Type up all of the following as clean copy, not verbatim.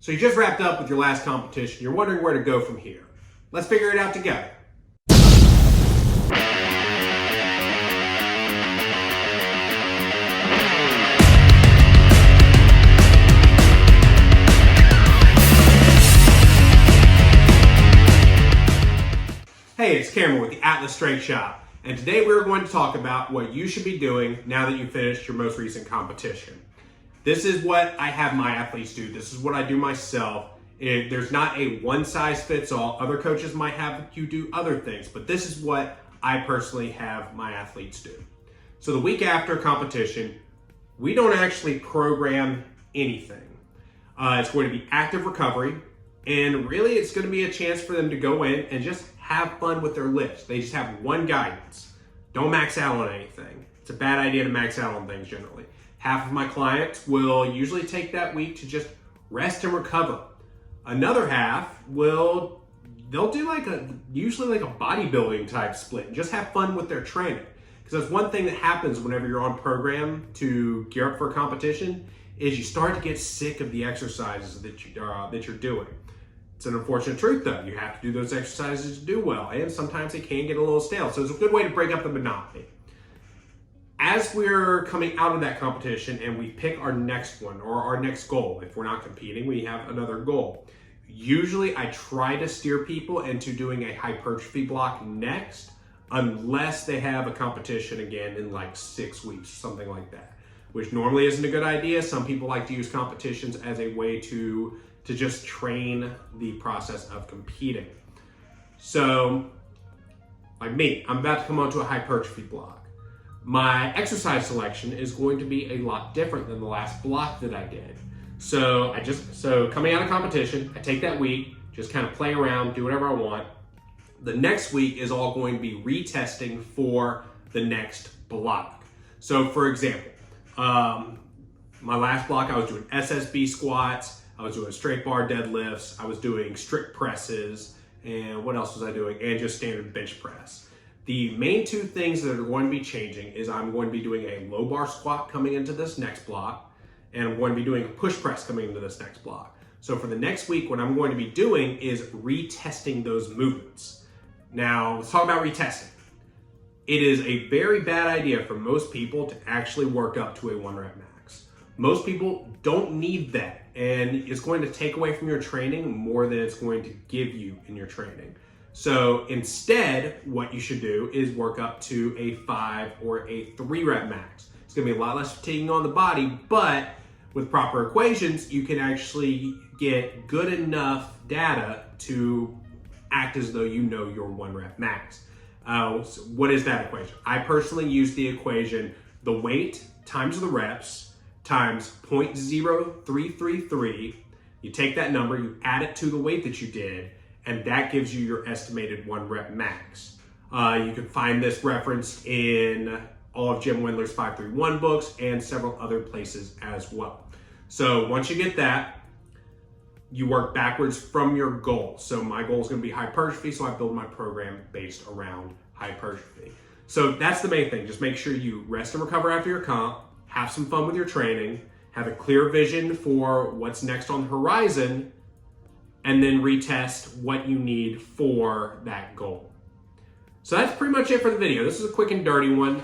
So you just wrapped up with your last competition. You're wondering where to go from here. Let's figure it out together. Hey, it's Cameron with the Atlas Strength Shop, and today we're going to talk about what you should be doing now that you've finished your most recent competition. This is what I have my athletes do. This is what I do myself. There's not a one-size-fits-all. Other coaches might have you do other things, but this is what I personally have my athletes do. So the week after competition, we don't actually program anything. It's going to be active recovery, and really it's going to be a chance for them to go in and just have fun with their lifts. They just have one guidance. Don't max out on anything. It's a bad idea to max out on things generally. Half of my clients will usually take that week to just rest and recover. Another half they'll do usually like a bodybuilding type split and just have fun with their training. Because that's one thing that happens whenever you're on program to gear up for a competition is you start to get sick of the exercises that you're doing. It's an unfortunate truth though. You have to do those exercises to do well, and sometimes they can get a little stale. So it's a good way to break up the monotony. As we're coming out of that competition and we pick our next one or our next goal, if we're not competing, we have another goal. Usually I try to steer people into doing a hypertrophy block next, unless they have a competition again in like 6 weeks, something like that, which normally isn't a good idea. Some people like to use competitions as a way to just train the process of competing. So, like me, I'm about to come onto a hypertrophy block. My exercise selection is going to be a lot different than the last block that I did. So coming out of competition, I take that week, just kind of play around, do whatever I want. The next week is all going to be retesting for the next block. So for example, my last block, I was doing SSB squats, I was doing straight bar deadlifts, I was doing strict presses, and what else was I doing? And just standard bench press. The main two things that are going to be changing is I'm going to be doing a low bar squat coming into this next block, and I'm going to be doing a push press coming into this next block. So for the next week, what I'm going to be doing is retesting those movements. Now, let's talk about retesting. It is a very bad idea for most people to actually work up to a 1 rep max. Most people don't need that, and it's going to take away from your training more than it's going to give you in your training. So instead, what you should do is work up to a 5 or a 3 rep max. It's gonna be a lot less fatiguing on the body, but with proper equations, you can actually get good enough data to act as though you know your 1 rep max. So what is that equation? I personally use the equation, the weight times the reps times 0.0333. You take that number, you add it to the weight that you did, and that gives you your estimated 1 rep max. You can find this referenced in all of Jim Wendler's 531 books and several other places as well. So once you get that, you work backwards from your goal. So my goal is going to be hypertrophy, so I build my program based around hypertrophy. So that's the main thing. Just make sure you rest and recover after your comp, have some fun with your training, have a clear vision for what's next on the horizon, and then retest what you need for that goal. So that's pretty much it for the video. This is a quick and dirty one.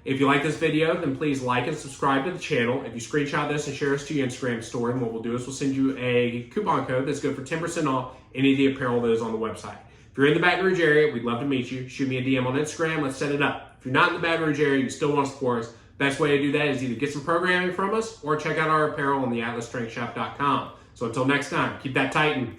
If you like this video, then please like and subscribe to the channel. If you screenshot this and share this to your Instagram story, and what we'll do is we'll send you a coupon code that's good for 10% off any of the apparel that is on the website. If you're in the Baton Rouge area, we'd love to meet you. Shoot me a DM on Instagram, let's set it up. If you're not in the Baton Rouge area, you still want to support us, best way to do that is either get some programming from us or check out our apparel on the atlasstrengthshop.com. So until next time, keep that Titan.